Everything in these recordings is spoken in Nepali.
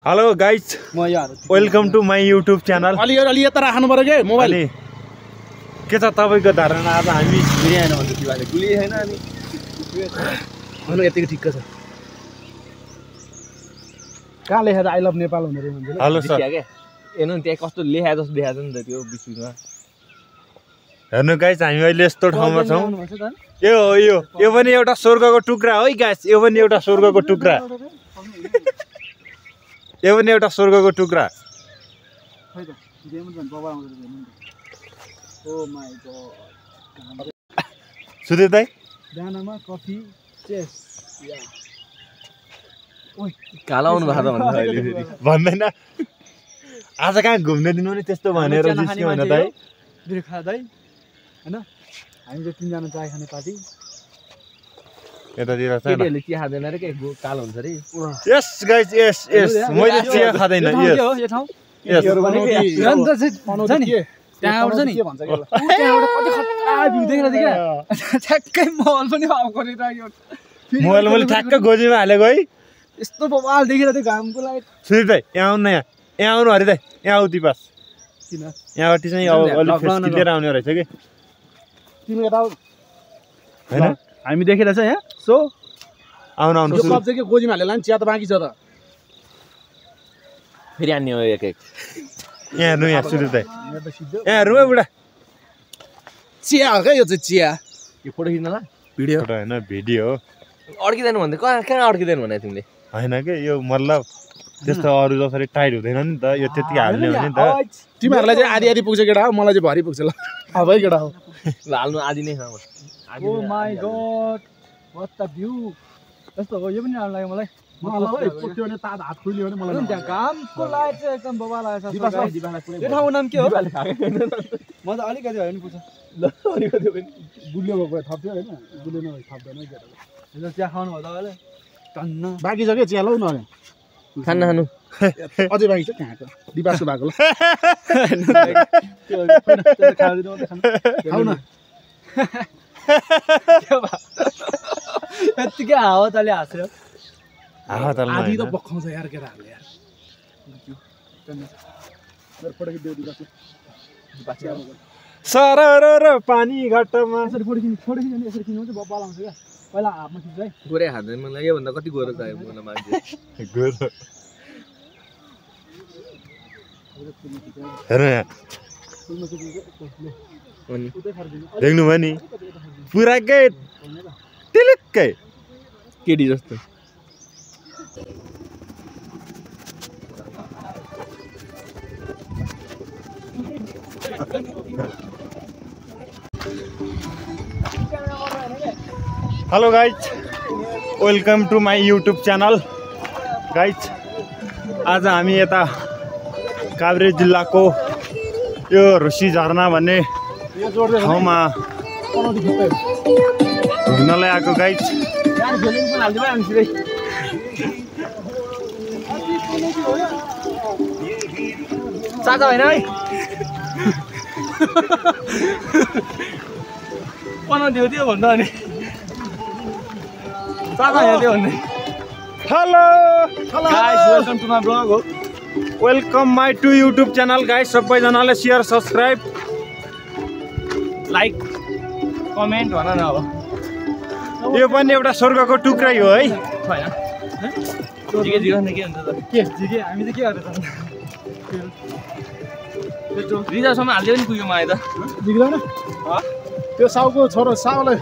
Hello guys welcome to my YouTube channel. अलि यता राख्नु पर्यो के मोबाइल। के छ तपाईँको धारणा? आज हामी बिर्यानी भन्छ तिमीले गुली हैन अनि हैन यतिको ठिक्क छ। कहाँ लेखेर आई लभ नेपाल भनेर भन्छ। हेलो सर के हेर्नु त्यहाँ कस्तो लेखा जस्तो देखाएको छ नि त त्यो बिचमा। हेर्नु गाइज हामी अहिले यस्तो ठाउँमा छौँ। यो पनि एउटा स्वर्गको टुक्रा हो गाइज। यो पनि एउटा स्वर्गको टुक्रा। यो पनि एउटा स्वर्गको टुक्रा। सुधीर दाइ दानामा कफी चेस कालाउनु भएको त भन्नु अहिले फेरि भन्दैन। आज कहाँ घुम्ने दिनु नि त्यस्तो भनेर जिस्क्यो भने दाइ बिर्खा दाइ हैन। हामी चाहिँ तीनजना चाय खाने पार्टी यतातिर छ। केटीहरूले चिया खाँदैन रे के कालो हुन्छ रे। यस गाइज यस यस मैले चिया खाँदैन। यो ठाउँ त्यहाँबाट छ नि त्यहाँबाट कति खतरा भ्यू देखेर क्या ठ्याक्कै महल पनि अब गरिरहेको। मोबाइल मैले ठ्याक्क गोजीमा हालेको है। यस्तो बवाल देखेर त्यो घामको लाइट। सुधीर दाइ यहाँ आउनु न। यहाँ आउनु अरे दाइ यहाँ आउ तिपास। किन यहाँबाट चाहिँ अब अलिक फेस क्लियर आउने रहेछ कि तिमी यता हैन। हामी देखेर छ यहाँ सो आउनु आउनु यो कप चाहिँ के गोजीमा हालेला नि चिया त बाँकी छ त फेरि आन्ने हो एक एक यहाँ हेर्नु। यहाँ सुधीर दाइ यहाँ हेर्नु है बुढा। चिया हो क्या यो चाहिँ चिया। यो फोटो खिच्नला भिडियो फोटो होइन भिडियो हो। अड्किँदैन भन्दै कहाँ कहाँ अड्किँदैन भने तिमीले होइन कि यो मतलब त्यस्तो अरू जसरी टाइट हुँदैन नि त। यो त्यति हाल्ने हो नि त। तिमीहरूलाई चाहिँ आधी आधी पुग्छ केटा हो मलाई चाहिँ भरि पुग्छ ल अब है केटा हो। ल हाल्नु आदि नै खाऊ। Oh my god what the view. यस्तो हो यो पनि राम्रो लाग्यो मलाई। पुग्यो भने तात हात खुल्यो भने मलाई त्यहाँ कामको लाइट चाहिँ एकदम बवाल आएछ। यो ठाउँको नाम के हो? म त अलिकति भयो नि पुग्छ ल अलिकति पनि गुलियो भएको थप्थ्यो हैन। गुलियो नभए थप्दैन है। चिया खाउनु भयो तपाईँले टन्न बाँकी छ के चिया लौ न खाना खानु अझै बाँकी छ कहाँको दिपासको भएको ल खाउ न। यतिकै हावा तले हाँस्यो। आधी त बखाउँछ यार केटाहरूले यार। फोटो खिच्दै दिपास सरर पानी घाटमा यसरी फोटो खिच्ने यसरी खिच्नु चाहिँ बब्बाल आउँछ क्या। पहिला हातमा खिच्छ है। गोरे खाँदैन मलाई योभन्दा कति गोरो चाहियो मलाई मान्छे। हेर्नु यहाँ देख्नु भयो नि पुराकै टिलिक्कै केटी जस्तो। Hello guys welcome to my YouTube channel. Guys आज हामी यता काभ्रे जिल्लाको यो रुसी झरना भन्ने ठाउँमा घुम्नलाई आएको गाइज। साझा होइन है बनाउँथ्यो त्यो भन्दा अनि साझा हेर्थ्यो भन्ने। Hello guys welcome to my blog हो। Welcome my to YouTube channel guys. सबैजनाले सेयर सब्सक्राइब लाइक कमेन्ट भन न। अब यो पनि एउटा स्वर्गको टुक्रै हो है। जिगे जिगे के हुन्छ त के जिगे हामी चाहिँ के गरेर रिजर्भसम्म हाल्दै पनि पुग्यो मलाई त जिग्दैन त्यो साउको छोरो साउलाई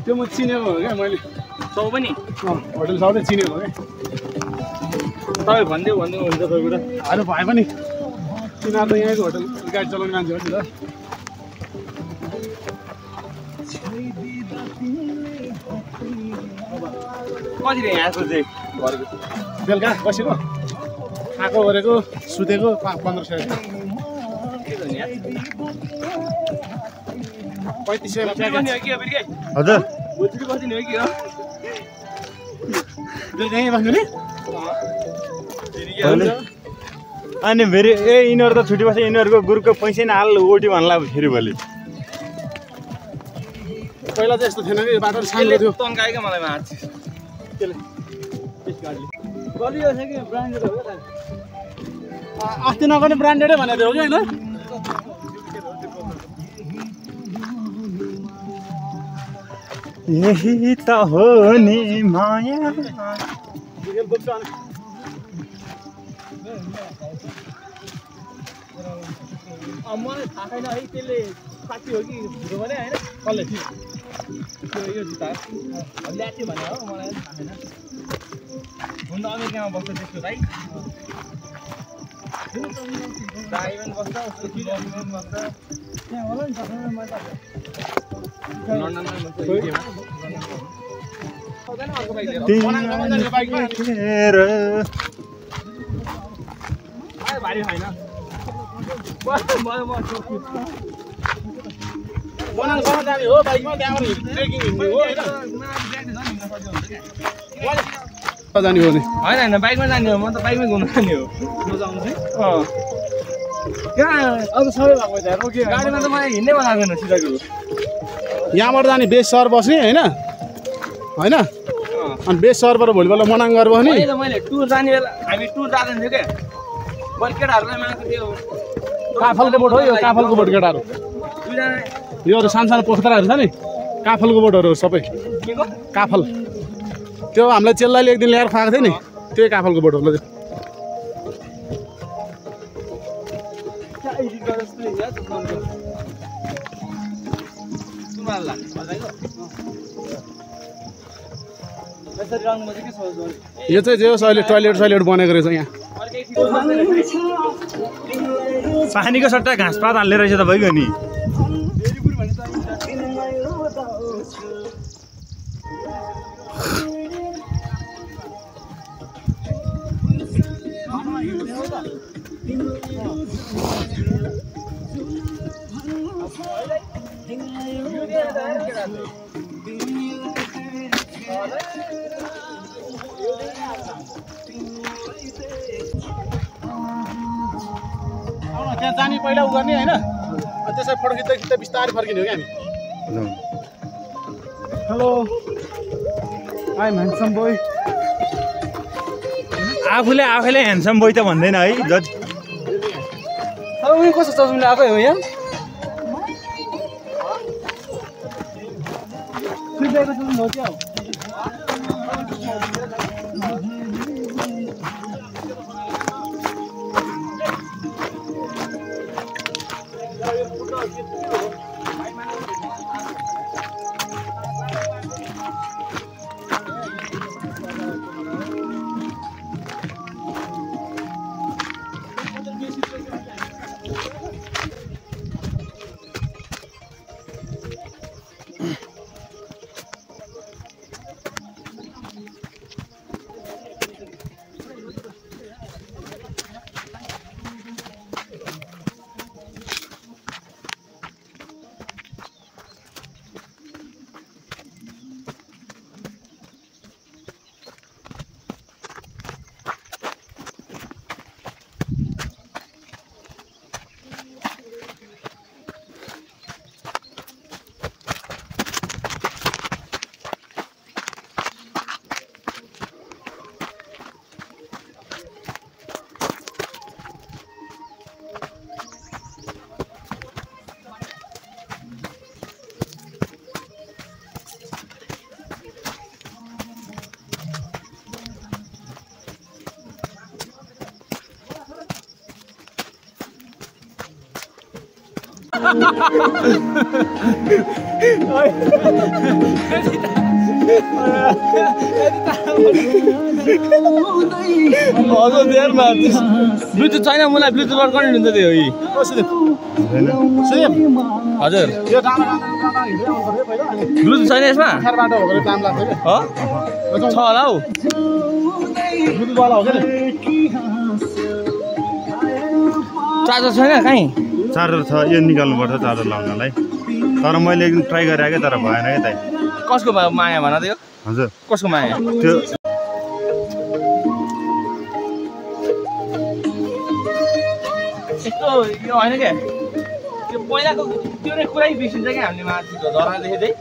त्यो म चिनेको हो क्या मैले। सौ पनि होटल साउ नै चिनेको हो क्या। तपाईँ भनिदियो हुन्छ सबै कुरा। होइन भए पनि तिनीहरू त यहाँको होटल गाडी चलाउने मान्छे हो नि त। कति यहाँ आएको चाहिँ घरको बेलुका बसेको खाएको गरेको सुतेको 1500 3500 हजुर यहीँ बस्नु नि। अनि फेरि यिनीहरू त छुट्टी बस्छ। यिनीहरूको गुरुको पैसा नै हाल ओटी भन्ला फेरि भोलि। पहिला चाहिँ यस्तो थिएन कि बाटो सानो थियो तन्कायो क्या मलाई माथि त्यसले त्यस गाडीले बलियो छ कि ब्रान्डेड हो क्या अस्ति नगर्ने ब्रान्डेडै भनेको हो कि होइन यही त हो नि माया मलाई थाहा छैन है त्यसले साँच्ची हो कि झुटो भने होइन कसले थियो यो जुत्ता ल्याथ्यो भने हो मलाई थाहा छैन हुन त अमेरिकामा बस्छ त्यसको भाइ दाइभन बस्छ उसको चिजमा बस्छ त्यहाँ होला नि लन्डनमा भारी छैन बनाउन जाने हो बाइकमा त्यहाँबाट ट्रेकिङ हिँड्ने हो होइन जाने हो नि होइन बाइकमा जाने हो म त बाइकमै घुम्न जाने हो कहाँ अब सबै भएको गाडीमा त मलाई हिँड्नै मन लाग्दैन सिधैको यहाँबाट जाने बेस सहर बस्ने होइन होइन अनि बेस सहरबाट भोलिपल्ट मनाङ गरेर बस्ने मैले टुर जाने बेला हामी टुर जाँदैथ्यौँ क्या मैले केटाहरूलाई मागेको थियो काफलको बोट हो यो काफलको बोट केटाहरू योहरू सानो पोखराहरू छ नि काफलको बोटहरू सबै काफल त्यो हामीलाई चेल्लाले एक दिन ल्याएर खुवाएको थियो नि त्यही काफलको बोट हो ल यो चाहिँ जे होस् अहिले टोइलेट बनेको रहेछ यहाँ पानीको सट्टा घाँसपात हाल्ने रहेछ तपाईँको नि त्यहाँ जाने पहिला उ गर्ने होइन त्यसै फोटो खिच्दा बिस्तारै फर्किने हो क्या हामी hello I am handsome boy आफूले ह्यान्डसम बोय त भन्दैन है जति अब उनी कस्तो चस्माले आएकै हो यहाँ सुइरहेको चस्मा हो क्या ब्लुटुथ छैन मलाई ब्लुटुथ वर्क गर्ने हुन्छ त्यो हजुर ब्लुटुथ छैन यसमा छ होला हौ चार्जर छैन कहीँ चार्जर छ यो निकाल्नुपर्छ चार्जर लाउनलाई तर मैले एकदिन ट्राई गरेँ क्या तर भएन क्या दाइ कसको माया भन त यो हजुर कसको माया त्यो यस्तो यो होइन क्या त्यो पहिलाको त्यो नै कुरै बिर्सिन्छ क्या हामीले माथि झर्ना देखेँ चाहिँ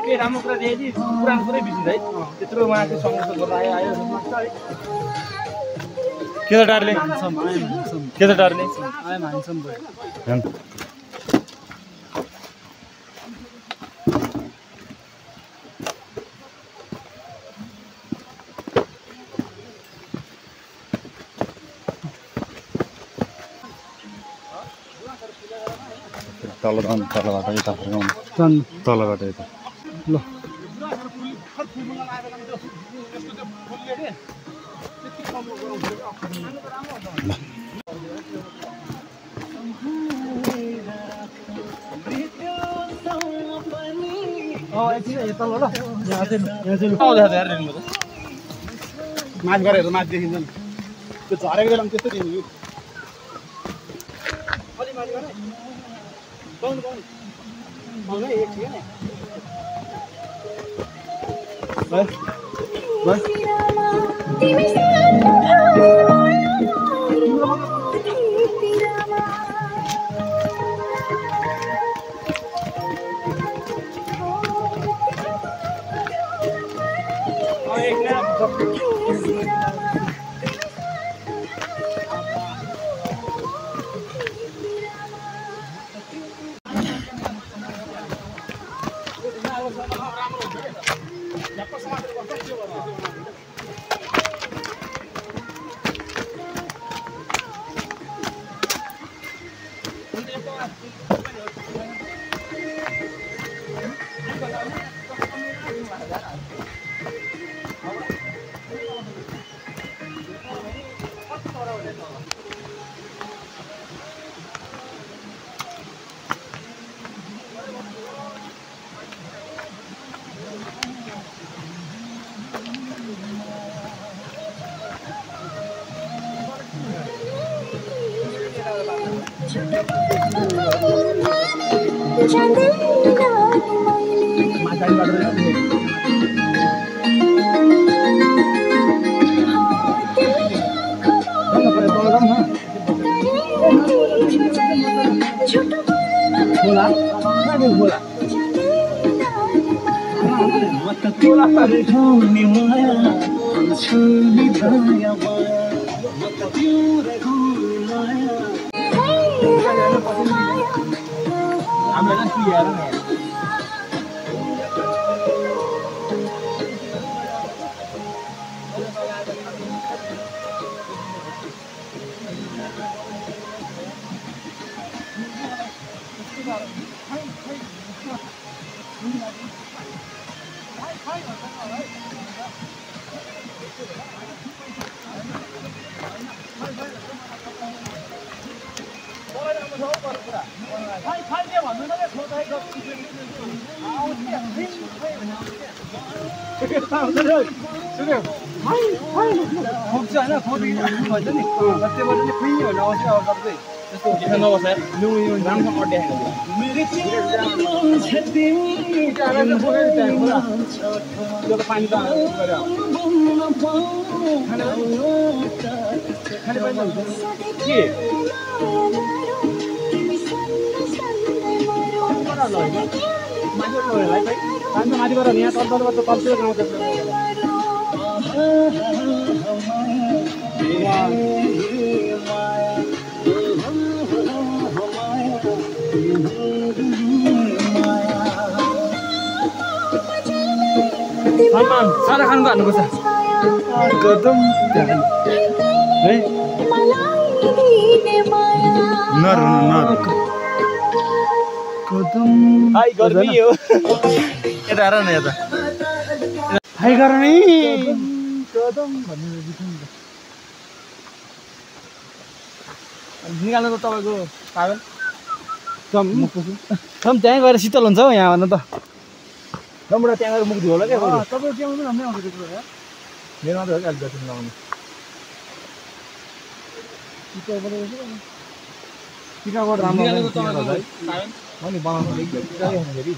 के राम्रो कुरा देखेपछि पुरानो कुरै बिर्सिन्छ है त्यत्रो मान्छे सङ्घर्ष गरेर आयो के त डार्लिङ के त डार्लिङ तलबाट यता फर्काउनु तलबाट यता ल माथि गरेर माथि देखिन्छ नि त्यो झरेको बेलामा त्यस्तो देखिन्छ सारा खानको हान्नुपर्छ कदम है कदम हाई गर्मी हो यता हेर न यता हाई गर्मी कदम भन्ने निकाल्नु त तपाईँको कागज तम त्यहीँ गएर शीतल हुन्छ हौ यहाँ भन्नु त नम्बर त्यहाँ गएर मुख दियो होला क्या तपाईँ त्यहाँ आउनु हाम्रै आउँछ त्यो कुरा मेरोमा त हो कि अलिक जति लगाउनु टिकाबाट राम्रो अनि बनाउनु फेरि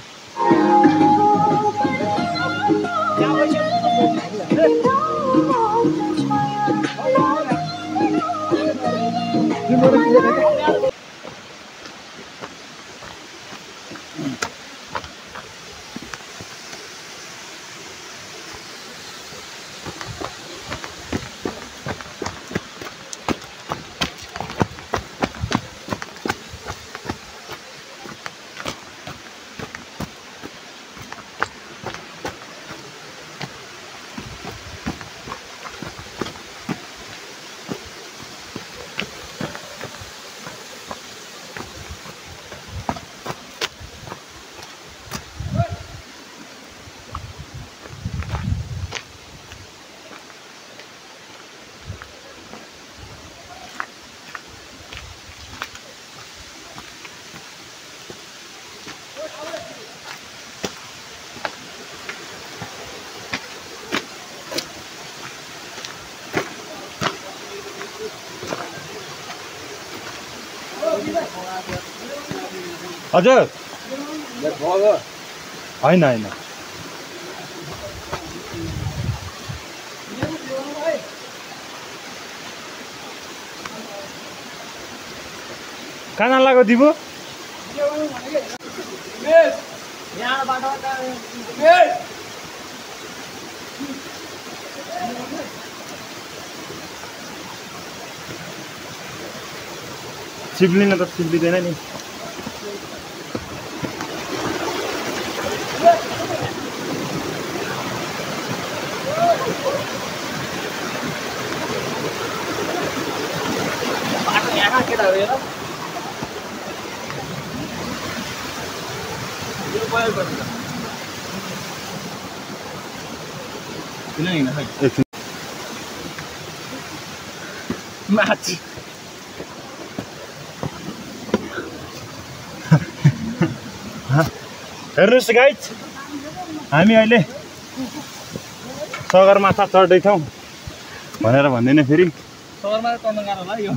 हजुर होइन होइन कहाँ लाग्यो दिबो सिप्लिन त सिप्लिँदैन नि माथि हेर्नुहोस् गाइज हामी अहिले सगरमाथा चढ्दैछौँ भनेर भन्दैन फेरि सगरमाथा चढ्न गाह्रो होला यो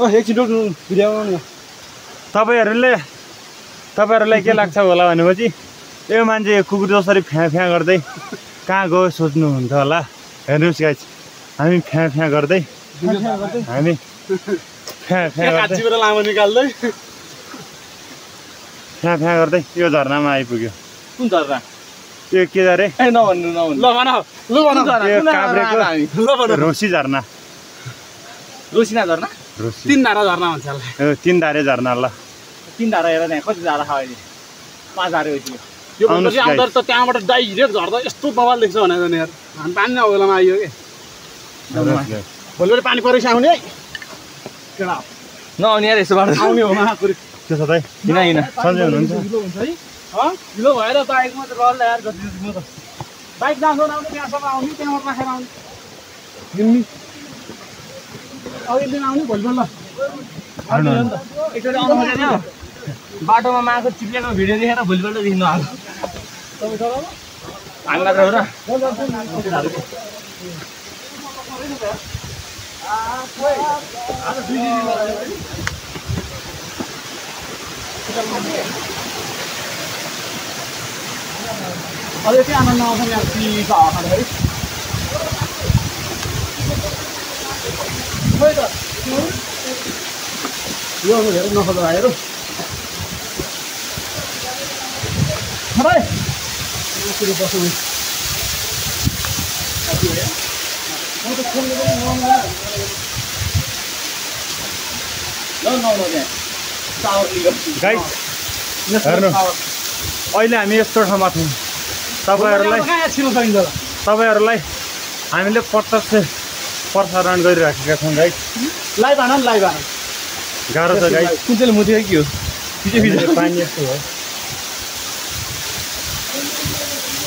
एकछिन भिडियो तपाईँहरूलाई के लाग्छ होला भनेपछि यो मान्छे कुकुर जसरी फ्याँ फ्याँ गर्दै कहाँ गयो सोच्नुहुन्छ होला हेर्नुहोस् गाइज हामी फ्याँ फ्याँ गर्दै हामी फ्याँ फ्याँ गर्दै लामो निकाल्दै फ्याँ फ्याँ गर्दै यो झरनामा आइपुग्यो कुन झरना यो के अरे ए नभन्नु ल भन यो काभ्रेको रोसी झरना रोसिना झरना रोसी 3 धारा झरना भन्छ यसलाई यो 3 धारे झरना ल 3 धारा हेर त्यहाँ कति धारा छ अहिले 5 धारा भइसक्यो यो भनेपछि आउँदा त त्यहाँबाट डाइरेक्ट झर्दा यस्तो बवाल देख्छ भनेर नि यार हामी पानी नै बेलामा आइयो के भोलिबाट पानी परेपछि आउने है केडा नआउने यार यसो बाटो आउने हो महाकुरी के छ दाइ हिँड सन्चै हुनुहुन्छ ढिलो हुन्छ है ढिलो भएर बाइकमा त रहल यार गति म त बाइक जहाँसम्म आउने त्यहाँसम्म आउने त्यहाँबाट राखेर आउने हिँड्ने अब एक दिन आउने भोलिपल्ट ल एकचोटि आउनु मजा थियो बाटोमा माको चिप्लेको भिडियो देखेर भोलिपल्ट देखिनु आएको तपाईँ चलाउनु हामी मात्र हो र अझै चाहिँ आनन्द आउँछ यहाँ चिसो हावा खाँदाखेरि खोइ त यो हेर नखोज हेर भाइ बस्नु गाइस हेर्नु अहिले हामी यस्तो ठाउँमा छौँ तपाईँहरूलाई हामीले प्रत्यक्ष प्रसारण गरिराखेका छौँ गाइस लाइभ आन लाइभ आन गाह्रो छ गाइस कुन चाहिँ मुथ्यो के हो पानी यस्तो हो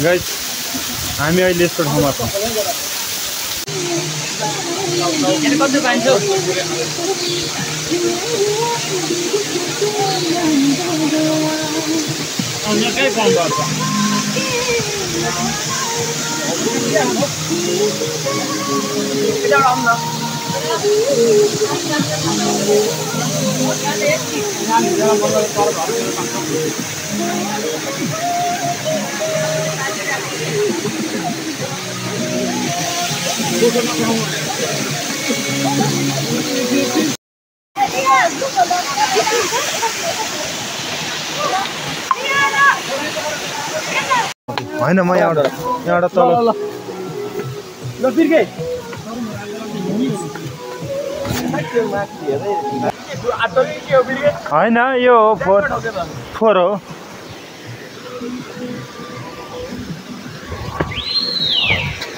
गाइस हामी अहिले यस्तो ठाउँमा छौँ कति पाइन्छ कहीँ पाउनुपर्छ होइन म यहाँबाट तल ल बिर्के होइन यो हो फोर हो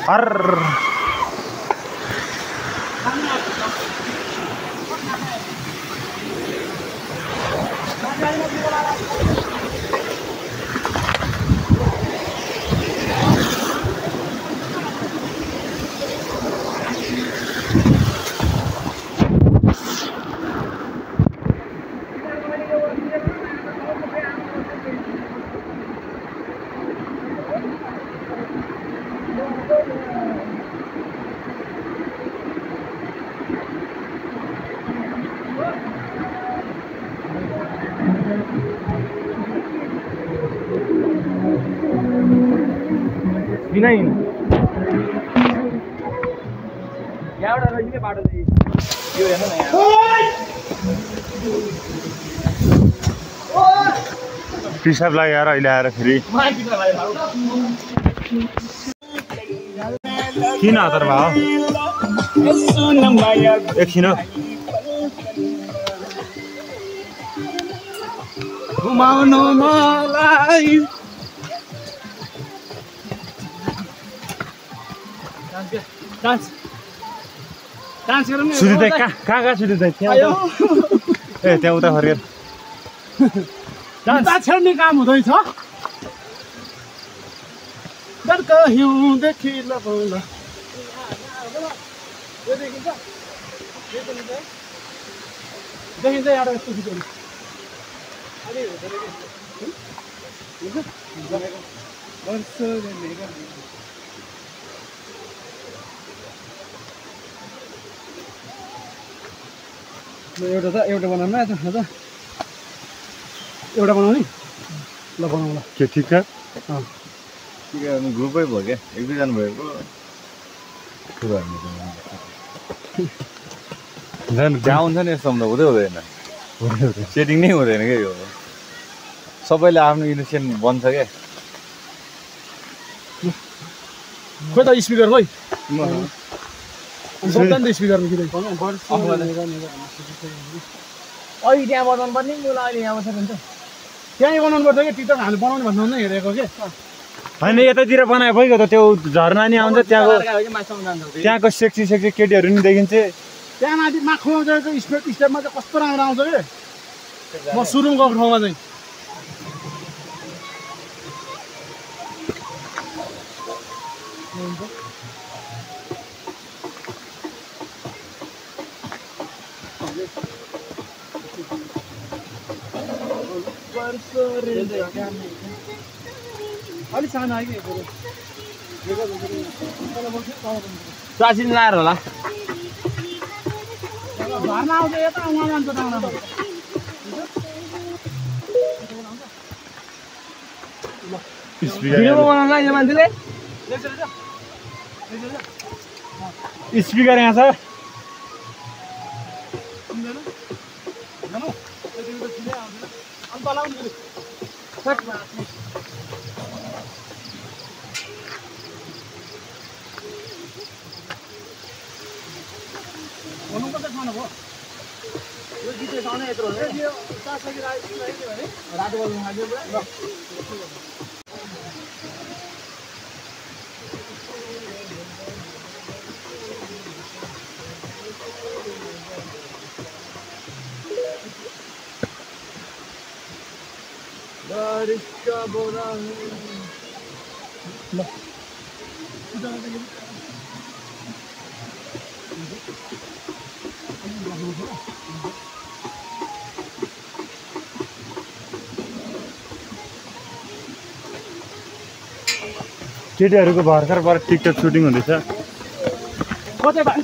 हर किन यहाँबाट रहिने बाटो चाहिँ यो हेर्नु न यहाँ पिसाब लाग्यो यार अहिले आएर फेरि किन हतार भयो एकछिन घुमाउनु मलाई डान्स गरौँ न सुधि दाइ कहाँ सुधि दाइ त्यहाँ ए त्यहाँ उता फर्केर जुत्ता छेड्ने काम हुँदैछ डरका हिउँदेखि लगाउला देखिन्छ यहाँबाट यस्तो खिच्यो एउटा बनाउनु न एउटा बनाउने ल बनाउँ ल के ठिक छ ग्रुपै भयो क्या एक दुईजना भएको जहाँ हुन्छ नि यस्तो हुँदैन सेटिङ नै हुँदैन क्या यो सबैले आफ्नो इनोसेन्ट बन्छ क्या खोइ त स्पिकर खोइ स्पिकरमा किन अहिले त्यहाँ बनाउनु पर्ने मलाई अहिले यहाँ बसेर हुन्छ त्यहीँ बनाउनु पर्छ क्या टिकटक हामीले बनाउने भन्नु हेरेको के होइन यतातिर बनायो भइगयो त त्यो झरना नि आउँछ त्यहाँको सेक्सी केटीहरू नि देखिन्छ त्यहाँ माथि माखुमा गएको स्टेपमा चाहिँ कस्तो राम्रो आउँछ कि म सुरुङ गएको ठाउँमा चाहिँ अलिक सानो आयो कि प्राचीन लाएर होला घरमा आउँछ यता उहाँ जान्छ डाँडामा भिडियो बनाउनु यो मान्छेले स्पिकर यहाँ छ केटीहरूको भर्खर टिकटक सुटिङ हुँदैछ कतै भाइ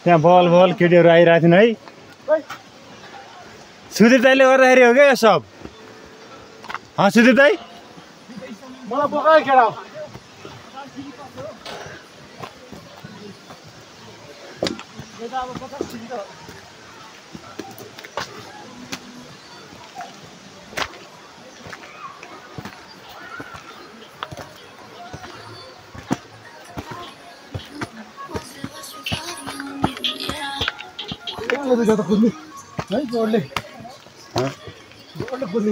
त्यहाँ बल केटीहरू आइरहेको थिएन है सुदीप दाइले गर्दाखेरि हो क्या यो सब सुदीप दाइ मलाई बोकायो केटा कुद्ने है जोडले कुद्ने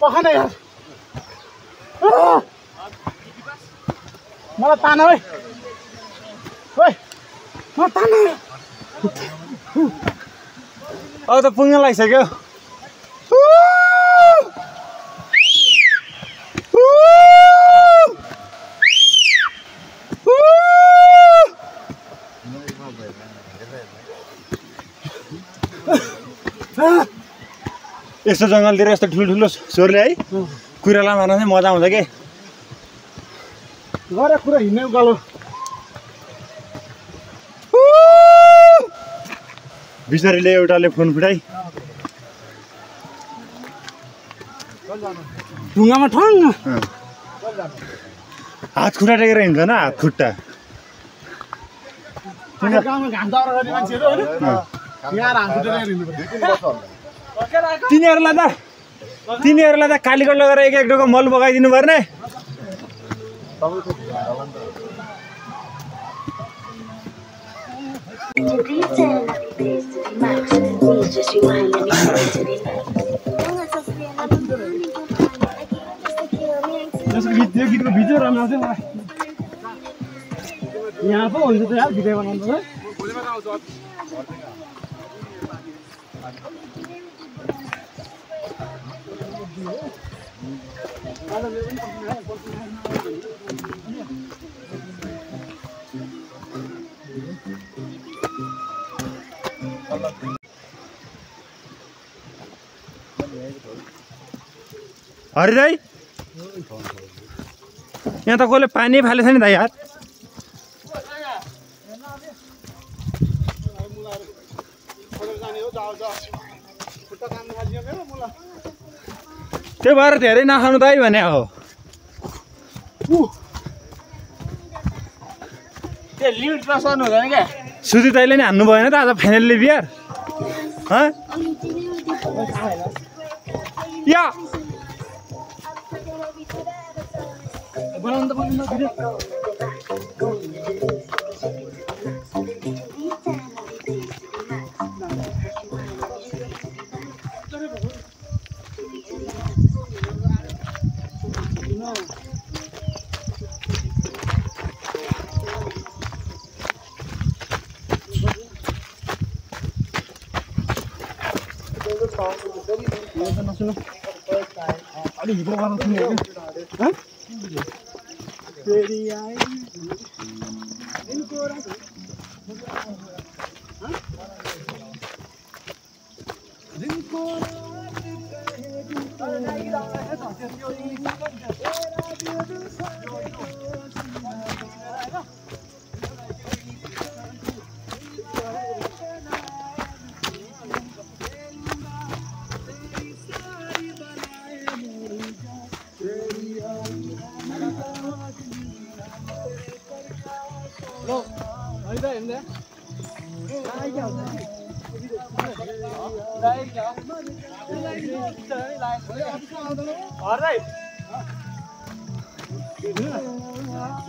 पखाने यार मलाई तान है मलाई तान अब त पुग्न लागिसक्यो यस्तो जङ्गलतिर यस्तो ठुल्ठुलो स्वरले है कुरालाई मार्न चाहिँ मजा आउँछ के गरे कुरा हिँड्ने उकालो बिचारीले एउटाले फोन फुटाइ ढुङ्गामा ठङ्ग हात खुट्टा टेकेर हिँड्छ न हात खुट्टा गाउँमा घाम दाउरा गर्ने मान्छेहरू होइन यहाँ हात खुट्टा हिँड्नु तिनीहरूलाई त कालीकोट लगेर एक डोको मल बगाइदिनु पर्ने त्यो गीतको भिडियो राम्रो आउँछ मलाई यहाँ पो हुन्छ त यार भिडियो बनाउनु त हरि दाइ यहाँ त कसले पानी फालेछ नि दाइ हात त्यो भएर धेरै नखानु दाइ भने हो त्यो लिमिट क्रस गर्नु हुँदैन क्या सुधि दाइले नि हान्नु भएन त आज फाइनल्ली बिहार या बनाउनु त बनाउनु भिडियो नसुन अलि हिँड्नु गर्न सुन्यो क्या फेरि आए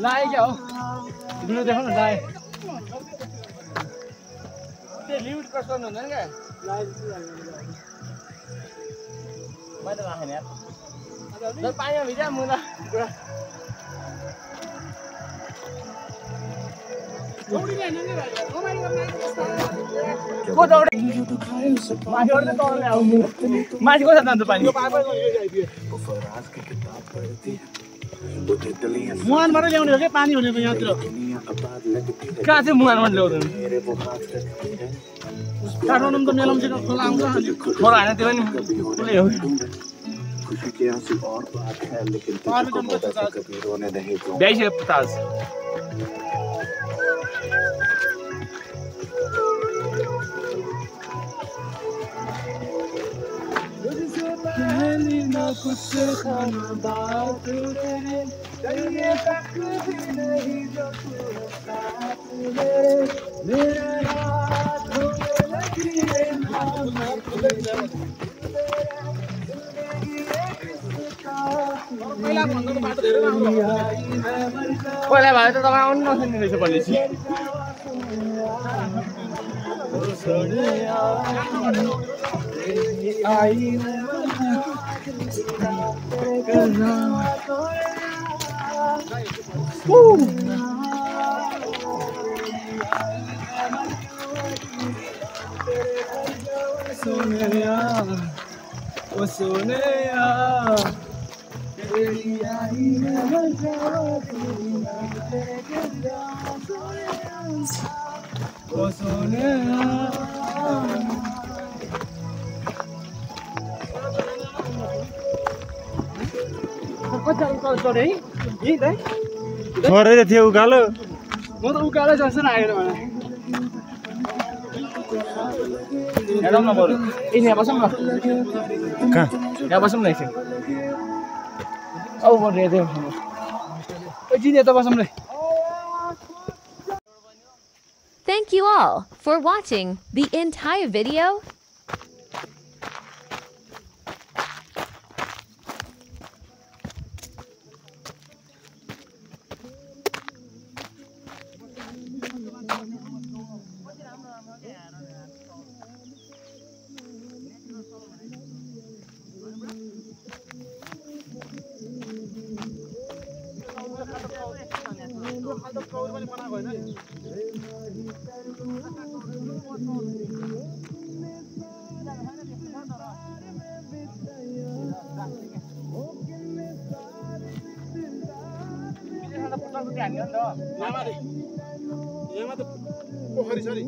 लाए क्या हो भिडियो देखो न लाए त्यो लिमिट क्रस गर्नु हुँदैन क्या मैले राखेन यार पानीमा भिजा मुला माथि कसो जान्छ पानी मुहानबाट ल्याउने हो क्या पानी हुने त यहाँतिर कहाँ चाहिँ मुहानमा ल्याउँदैन काठमाडौँ त मेलाउँछ खोला आउँछ खोला होइन त्यो पनि उसले हो ब्याइस 50 कुछ खाना बात चाहिए तक भी नहीं जो साथ मेरे हाथ होने लगी है पहिला भए त तपाईँ आउनु नसक्ने रहेछ भनेपछि सोनिया ओ सोनिया तेरी आई है ओ सोनिया छोडेर थियो उकालो म त उकालो जस्तो लागेन मलाई हेरौँ न बरु यहाँ बसौँ न कहाँ यहाँ बसौँ न एकछिन औ बरु यतै एकछिन यता बसौँ न Thank you all for watching the entire video. यहाँ त पोखरी छ नि